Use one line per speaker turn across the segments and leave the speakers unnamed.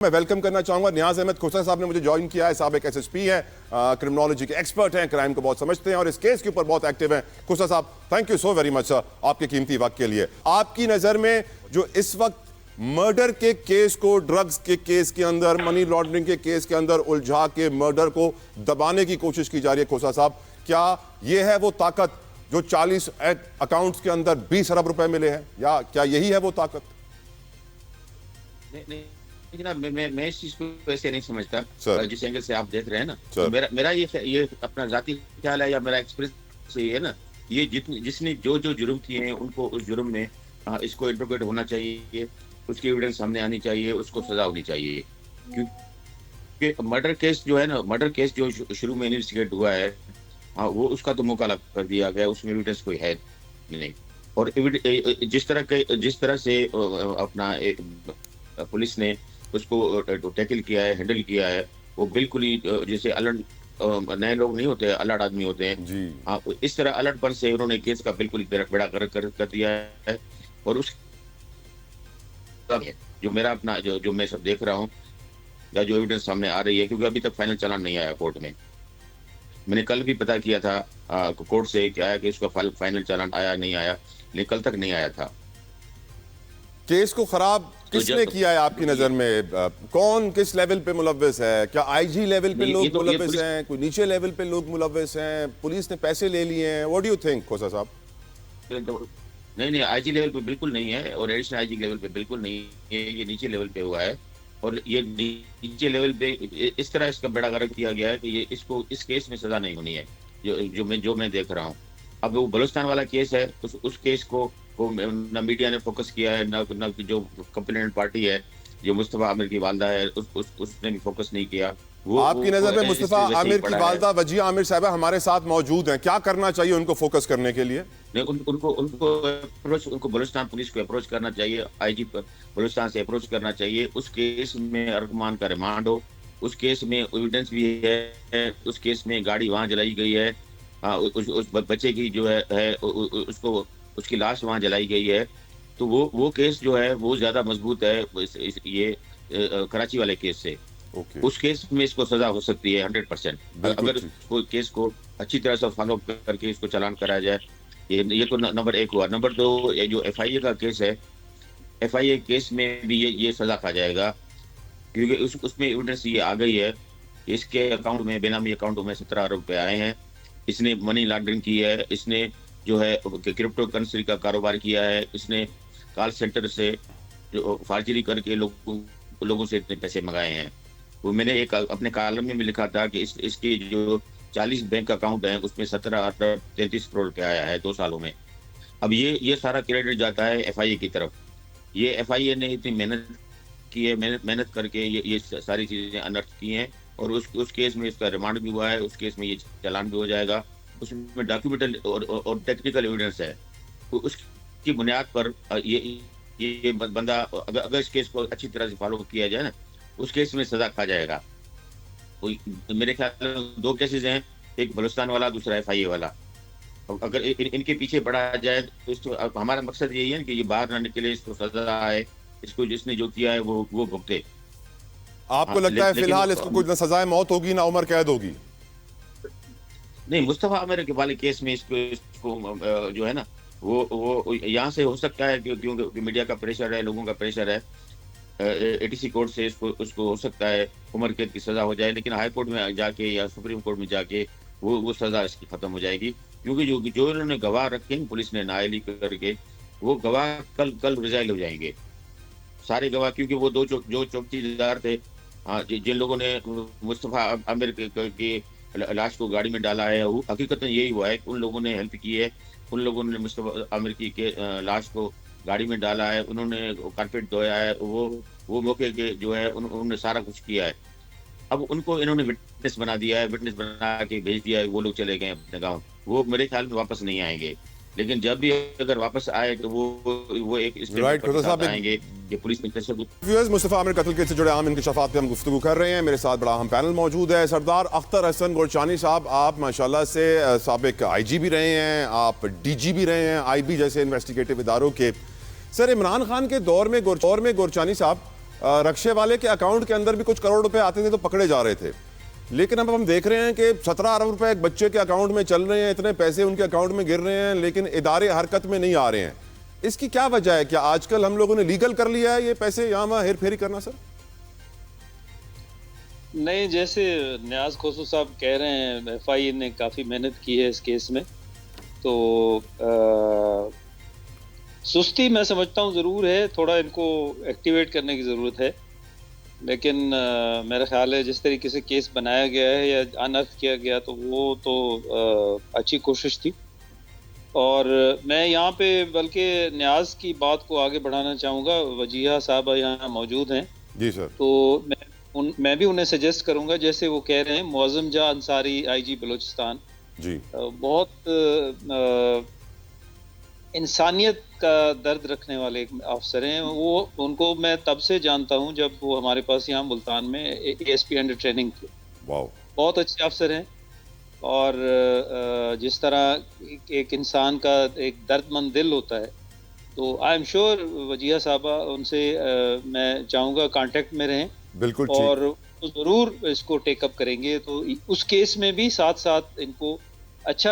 मैं वेलकम करना चाहूंगा नियाज अहमद खोसा साहब ने मुझे ज्वाइन किया है। साहब एक एसएसपी हैं, क्रिमिनोलॉजी के एक्सपर्ट हैं, क्राइम को बहुत समझते हैं और इस केस के ऊपर बहुत एक्टिव हैं। खोसा साहब, thank you so very much आपके कीमती वक्त के लिए। आपकी नजर में जो इस वक्त मर्डर के केस को ड्रग्स के केस के अंदर, मनी लॉन्ड्रिंग के केस के अंदर उलझा के मर्डर को दबाने की कोशिश की जा रही है, खोसा साहब, क्या ये है वो ताकत जो 40 अकाउंट्स के अंदर 20 अरब रुपए मिले हैं, या क्या यही है वो ताकत?
नहीं, मैं इस चीज को ऐसे नहीं समझता जिस एंगल से आप देख रहे हैं ना। तो मेरा ये अपना जाती ख्याल है या मेरा एक्सपीरियंस ये है ना, ये जिसने जो जुर्म किए हैं उनको उस जुर्म में इसको इंटरोगेट होना चाहिए, उसकी एविडेंस सामने आनी चाहिए, उसको सजा होनी चाहिए। क्योंकि मर्डर केस जो है ना, मर्डर केस जो शुरू में इन्वेस्टिगेट हुआ है, वो उसका तो मुकाला कर दिया गया, उसमें एविडेंस कोई है नहीं। और जिस तरह से अपना पुलिस ने उसको टैकल किया है, हैंडल किया है, वो बिल्कुल ही जैसे अलर्ट नए लोग नहीं होते, अलर्ट आदमी होते हैं, इस तरह अलर्टपन से उन्होंने केस का बिल्कुल बेड़ा कर दिया है। और उस जो मेरा अपना जो मैं सब देख रहा हूँ या जो एविडेंस सामने आ रही है, क्योंकि अभी तक फाइनल चालान नहीं आया कोर्ट में। मैंने कल भी पता किया था कोर्ट से क्या है कि इसका फाइनल चालान आया नहीं आया, लेकिन कल तक नहीं आया था।
केस को खराब किसने किया है आपकी नजर में? कौन किस लेवल पे मुलव्विस है? क्या आईजी लेवल पे लोग मुलव्विस हैं, कोई नीचे लेवल पे लोग मुलव्विस हैं, पुलिस ने पैसे ले लिए हैं? व्हाट डू यू थिंक खोसा साहब?
नहीं, आईजी लेवल पे बिल्कुल नहीं है और एडिशनल आईजी लेवल पे बिल्कुल नहीं है, ये नीचे लेवल पे हुआ है। और ये नीचे लेवल पे इस तरह इसका बेड़ा गर्क किया गया है कि ये इसको इस केस में सजा नहीं होनी है, जो मैं देख रहा हूँ। अब वो बलूचिस्तान वाला केस है, उस केस को ना मीडिया ने फोकस किया है, ना जो कंप्लेनेंट पार्टी है जो मुस्तफा आमिर की वालदा है, उसने भी फोकस नहीं किया।
आपकी नजर में मुस्तफा आमिर की वालदा वजिया आमिर साहबा हमारे साथ मौजूद हैं, क्या करना चाहिए उनको फोकस करने के लिए?
नहीं, उनको बलूचिस्तान पुलिस को अप्रोच करना चाहिए, आईजी बलूचिस्तान से अप्रोच करना चाहिए। उस केस में अरकमान का रिमांड हो, उस केस में एविडेंस भी है, उस केस में गाड़ी वहां जलाई गई है, उस बच्चे की जो है उसको उसकी लाश वहां जलाई गई है। तो वो केस जो है वो ज्यादा मजबूत है ये कराची वाले केस से। उस केस में इसको सजा हो सकती है 100%, अगर कोई केस को अच्छी तरह से फॉलो करके इसको चालान कराया जाए। ये तो नंबर 1 हुआ। नंबर 2, ये जो FIA का केस है, FIA केस में भी ये सजा खा जाएगा, क्योंकि उसमें एविडेंस ये आ गई है, इसके अकाउंट में, बेनामी अकाउंट में 17 अरब रुपए आए हैं, इसने मनी लॉन्ड्रिंग की है, इसने जो है क्रिप्टो करेंसी का कारोबार किया है, इसने कॉल सेंटर से जो फार्जरी करके लोगों से इतने पैसे मंगाए हैं। वो मैंने एक अपने कॉलम में भी लिखा था कि इसकी जो 40 बैंक अकाउंट है उसमें 17 अरब 33 करोड़ रुपया आया है 2 सालों में। अब ये सारा क्रेडिट जाता है FIA की तरफ। ये FIA ने इतनी मेहनत की है, मेहनत करके ये सारी चीजें अनर्थ की हैं, और उस केस में इसका रिमांड भी हुआ है, उस केस में ये चालान भी हो जाएगा। उसमें डॉक्यूमेंटल और टेक्निकल एविडेंस है, तो उसकी बुनियाद पर ये बंदा अगर इस केस को अच्छी तरह से फॉलो किया जाए ना, उस केस में सजा खा जाएगा। तो मेरे ख्याल में 2 केसेस हैं, एक बलूचिस्तान वाला, दूसरा FIA वाला। अगर इनके पीछे बढ़ा जाए तो हमारा मकसद यही है कि ये बाहर आने के लिए इसको सजा आए, इसको जिसने जो किया है वो भुगते।
आपको लगता है फिलहाल इसको कुछ ना सजाए मौत होगी ना उम्र कैद होगी?
नहीं, मुस्तफा आमिर के वाले केस में इसको जो है ना, वो यहाँ से हो सकता है क्योंकि मीडिया का प्रेशर है, लोगों का प्रेशर है, ATC कोर्ट से उसको हो सकता है उम्र कैद की सजा हो जाए, लेकिन हाई कोर्ट में जाके या सुप्रीम कोर्ट में जाके वो सजा इसकी खत्म हो जाएगी। क्योंकि जो इन्होंने गवाह रखे हैं पुलिस ने नाअहली करके, वो गवाह कल रिजाइल हो जाएंगे सारे गवाह, क्योंकि वो जो चौकीदार थे, जिन लोगों ने मुस्तफा आमिर की लाश को गाड़ी में डाला है, वो हकीकत यही हुआ है कि उन लोगों ने हेल्प की है, उन लोगों ने मुस्तफा आमिर की लाश को गाड़ी में डाला है, उन्होंने कारपेट धोया है, वो मौके के जो है उन्होंने सारा कुछ किया है। अब उनको इन्होंने विटनेस बना दिया है, विटनेस बना के भेज दिया है, वो लोग चले गए अपने गाँव। वो मेरे ख्याल में वापस नहीं आएंगे, लेकिन जब भी अगर वापस आए तो वो एक आएंगे कि पुलिस ने
मुस्तफा आमिर कत्ल केस से जुड़े आम इंकशाफात पे हम गुफ्तगू कर रहे हैं। मेरे साथ बड़ा अहम पैनल मौजूद है। सरदार अख्तर हसन गोरचानी साहब, आप माशाल्लाह से साबिक IG भी रहे हैं, आप DG भी रहे हैं, IB जैसे इन्वेस्टिगेटिव इदारों के। सर, इमरान खान के दौर में गोरचानी साहब रक्शे वाले के अकाउंट के अंदर भी कुछ करोड़ रुपए आते थे तो पकड़े जा रहे थे, लेकिन अब हम देख रहे हैं कि 17 अरब रुपए एक बच्चे के अकाउंट में चल रहे हैं, इतने पैसे उनके अकाउंट में गिर रहे हैं, लेकिन इदारे हरकत में नहीं आ रहे हैं। इसकी क्या वजह है? क्या आजकल हम लोगों ने लीगल कर लिया है ये पैसे यहाँ वहाँ हेर फेरी करना? सर
नहीं, जैसे न्याज खोसू साहब कह रहे हैं, एफआई ने काफ़ी मेहनत की है इस केस में, तो सुस्ती मैं समझता हूँ ज़रूर है, थोड़ा इनको एक्टिवेट करने की ज़रूरत है। लेकिन मेरा ख्याल है जिस तरीके से केस बनाया गया है या अनर्थ किया गया, तो वो तो अच्छी कोशिश थी। और मैं यहाँ पे बल्कि न्याज की बात को आगे बढ़ाना चाहूँगा। वजीहा साहब यहाँ मौजूद हैं
जी सर,
तो मैं भी उन्हें सजेस्ट करूंगा, जैसे वो कह रहे हैं, मुअज़्ज़म जा अंसारी आईजी बलूचिस्तान
जी
बहुत इंसानियत का दर्द रखने वाले अफसर हैं। वो उनको मैं तब से जानता हूं जब वो हमारे पास यहाँ मुल्तान में एएसपी अंडर ट्रेनिंग थे। बहुत अच्छे अफसर हैं, और जिस तरह एक इंसान का एक दर्दमंद दिल होता है, तो आई एम श्योर वजीहा साहबा उनसे मैं चाहूँगा कांटेक्ट में रहें,
बिल्कुल,
और जरूर इसको टेकअप करेंगे। तो उस केस में भी साथ साथ इनको अच्छा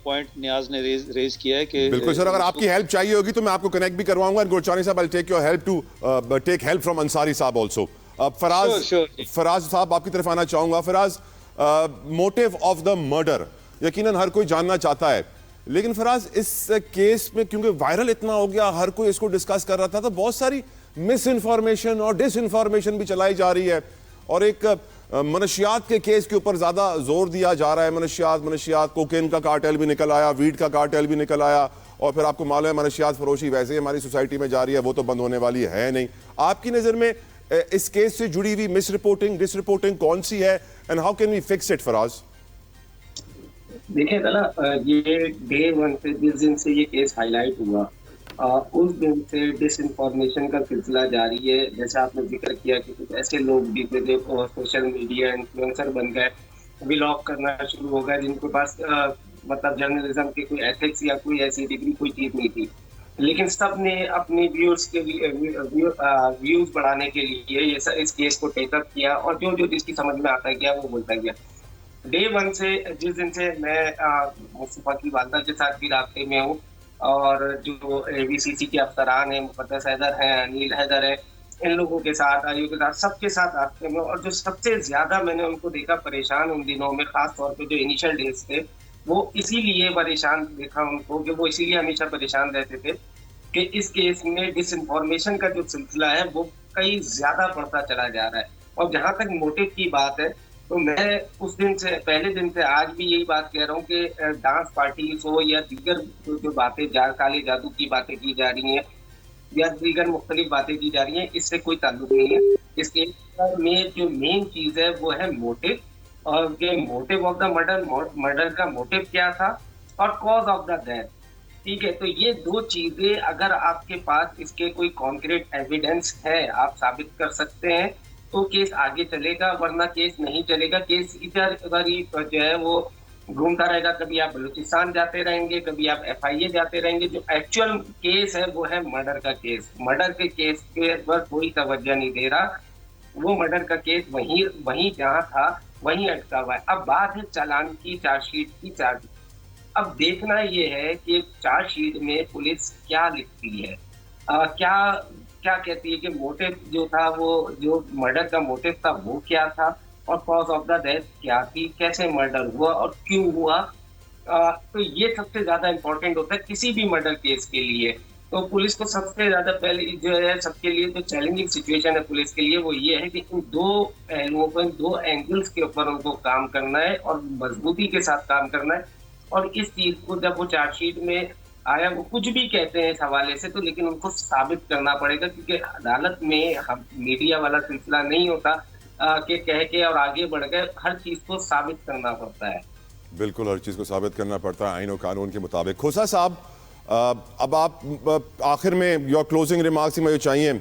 पॉइंट न्याज ने रेज किया है कि
बिल्कुल सर, अगर आपकी हेल्प चाहिए होगी तो मैं आपको कनेक्ट भी करवाऊंगा। गुरचानी साहब, I take your help to take help from Ansari साहब आल्सो। फराज साहब, आपकी तरफ आना चाहूंगा। Faraz, motive of the murder यकीनन हर कोई जानना चाहता है, लेकिन फराज इस केस में क्योंकि वायरल इतना हो गया, हर कोई इसको डिस्कस कर रहा था, तो बहुत सारी मिस इन्फॉर्मेशन और डिस इन्फॉर्मेशन भी चलाई जा रही है, और एक मनशियात के केस के ऊपर ज्यादा जोर दिया जा रहा है। मनशियात कोकेन का कार्टेल भी निकल आया, वीड का कार्टेल भी निकल आया, और फिर आपको मालूम है मनशियात फरोशी वैसे ही हमारी सोसाइटी में जारी है, वो तो बंद होने वाली है नहीं। आपकी नजर में इस केस से जुड़ी हुई मिस रिपोर्टिंग, डिस रिपोर्टिंग कौन सी है, and how can we fix it? Faraz
देखिए ना, ये डे 1 से जिस दिन से ये केस हाईलाइट हुआ, उस दिन से डिसइंफॉर्मेशन का सिलसिला जारी है। जैसे आपने जिक्र किया कि कुछ ऐसे लोग भी थे जो सोशल मीडिया इन्फ्लुएंसर बन गए, व्लॉग करना शुरू हो गए, जिनके पास मतलब जर्नलिज्म की कोई एथिक्स या कोई ऐसी डिग्री कोई चीज नहीं थी, लेकिन सब ने अपने व्यूअर्स के लिए व्यूज बढ़ाने के लिए ये इस केस को टेकअप किया, और जो जो जिसकी समझ में आता गया वो बोलता गया। डे 1 से जिस दिन से मैं मुस्तफा की वालदा के साथ भी रास्ते में हूँ, और जो ABCC के अफसरान हैं, मुक़द्दस हैदर हैं, अनिल हैदर हैं, इन लोगों के साथ, आयु के साथ, सबके साथ रास्ते में, और जो सबसे ज्यादा मैंने उनको देखा परेशान उन दिनों में, खास तौर पे जो इनिशियल डेज थे, वो इसीलिए परेशान देखा उनको, कि वो इसीलिए हमेशा परेशान रहते थे कि इस केस में डिसइंफॉर्मेशन का जो सिलसिला है वो कई ज्यादा बढ़ता चला जा रहा है। और जहाँ तक मोटिव की बात है, तो मैं उस दिन से, पहले दिन से आज भी यही बात कह रहा हूँ कि डांस पार्टीज हो या दीगर जो बातें काले जादू की बातें की जा रही हैं या दीगर मुख्तलिफ बातें की जा रही हैं, इससे कोई ताल्लुक नहीं है। इस केस में जो मेन चीज है वो है मोटिव, और के मोटिव ऑफ द मर्डर का मोटिव क्या था, और कॉज ऑफ द डेथ। ठीक है, तो ये दो चीजें अगर आपके पास इसके कोई कॉन्क्रीट एविडेंस है, आप साबित कर सकते हैं, तो केस आगे चलेगा, वरना केस नहीं चलेगा। केस इधर उधर ही जो है वो घूमता रहेगा। कभी आप बलूचिस्तान जाते रहेंगे, कभी आप FIA जाते रहेंगे। जो एक्चुअल केस है वो है मर्डर का केस। मर्डर के केस के पर कोई तवज्जो नहीं दे रहा। वो मर्डर का केस वहीं जहाँ था वहीं अटका हुआ है। अब बात है चालान की, चार्जशीट की। अब देखना ये है कि चार्जशीट में पुलिस क्या लिखती है, क्या कहती है कि मोटिव जो था, वो जो मर्डर का मोटिव था वो क्या था, और कॉज ऑफ द डेथ क्या थी, कैसे मर्डर हुआ और क्यों हुआ। तो ये सबसे ज्यादा इम्पोर्टेंट होता है किसी भी मर्डर केस के लिए। तो पुलिस को सबसे ज्यादा पहले जो है, सबके लिए जो चैलेंजिंग सिचुएशन है पुलिस के लिए, वो ये है कि इन दो पहलुओं पर, दो एंगल्स के ऊपर उनको काम करना है और मजबूती के साथ काम करना है। और इस चीज को जब वो चार्जशीट में आया, वो कुछ भी कहते हैं इस हवाले से, तो लेकिन उनको साबित करना पड़ेगा, क्योंकि अदालत में मीडिया वाला सिलसिला नहीं होता कि कह के और आगे बढ़ गए। हर चीज को साबित करना पड़ता है।
बिल्कुल, हर चीज को साबित करना पड़ता है आईन और कानून के मुताबिक। खोसा साहब, अब आप आखिर में योर क्लोजिंग रिमार्क्स ही मुझे चाहिए।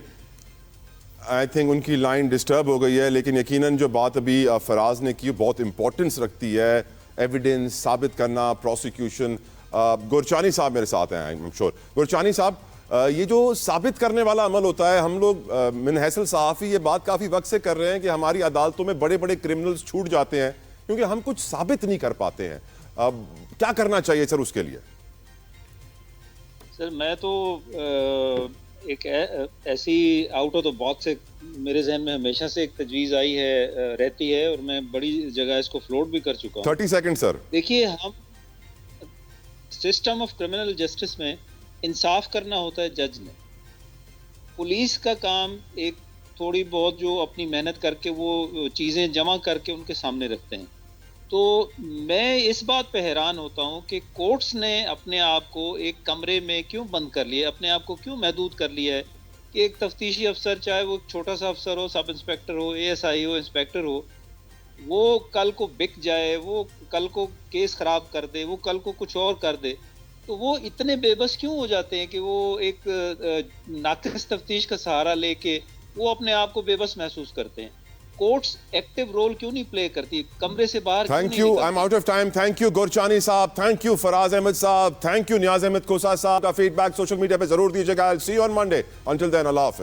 आई थिंक उनकी लाइन डिस्टर्ब हो गई है, लेकिन यकीनन जो बात अभी फराज ने की बहुत इंपॉर्टेंस रखती है, एविडेंस साबित करना, प्रोसिक्यूशन। गुरचानी साहब मेरे साथ हैं, आई एम श्योर। गुरचानी साहब, ये जो साबित करने वाला अमल होता है, हम लोग मिन हैसल सहाफ़ी ये बात काफ़ी वक्त से कर रहे हैं कि हमारी अदालतों में बड़े बड़े क्रिमिनल्स छूट जाते हैं क्योंकि हम कुछ साबित नहीं कर पाते हैं। क्या करना चाहिए सर उसके लिए?
सर मैं तो एक ऐसी आउट ऑफ द बॉक्स एक मेरे जहन में हमेशा से एक तजवीज़ आई है रहती है और मैं बड़ी जगह इसको फ्लोट भी कर चुका हूँ।
30 सेकंड सर।
देखिए, हम सिस्टम ऑफ क्रिमिनल जस्टिस में इंसाफ करना होता है जज ने। पुलिस का काम एक थोड़ी बहुत जो अपनी मेहनत करके वो चीज़ें जमा करके उनके सामने रखते हैं। तो मैं इस बात पे हैरान होता हूँ कि कोर्ट्स ने अपने आप को एक कमरे में क्यों बंद कर लिया, अपने आप को क्यों महदूद कर लिया है कि एक तफ्तीशी अफसर, चाहे वो छोटा सा अफसर हो, सब इंस्पेक्टर हो, ASI हो, इंस्पेक्टर हो, वो कल को बिक जाए, वो कल को केस खराब कर दे, वो कल को कुछ और कर दे, तो वो इतने बेबस क्यों हो जाते हैं कि वो एक नाक़िस तफ्तीश का सहारा लेके वो अपने आप को बेबस महसूस करते हैं। कोर्ट्स एक्टिव रोल क्यों नहीं प्ले करती, कमरे से बाहर क्यों नहीं
thank you, I am out of time. Thank you Gorchani sahab, thank you Faraz Ahmad sahab, thank you Niaz Ahmad Khosa sahab. का फीडबैक सोशल मीडिया पे जरूर दीजिएगा। I will see you on Monday. Until then, Allah Hafiz.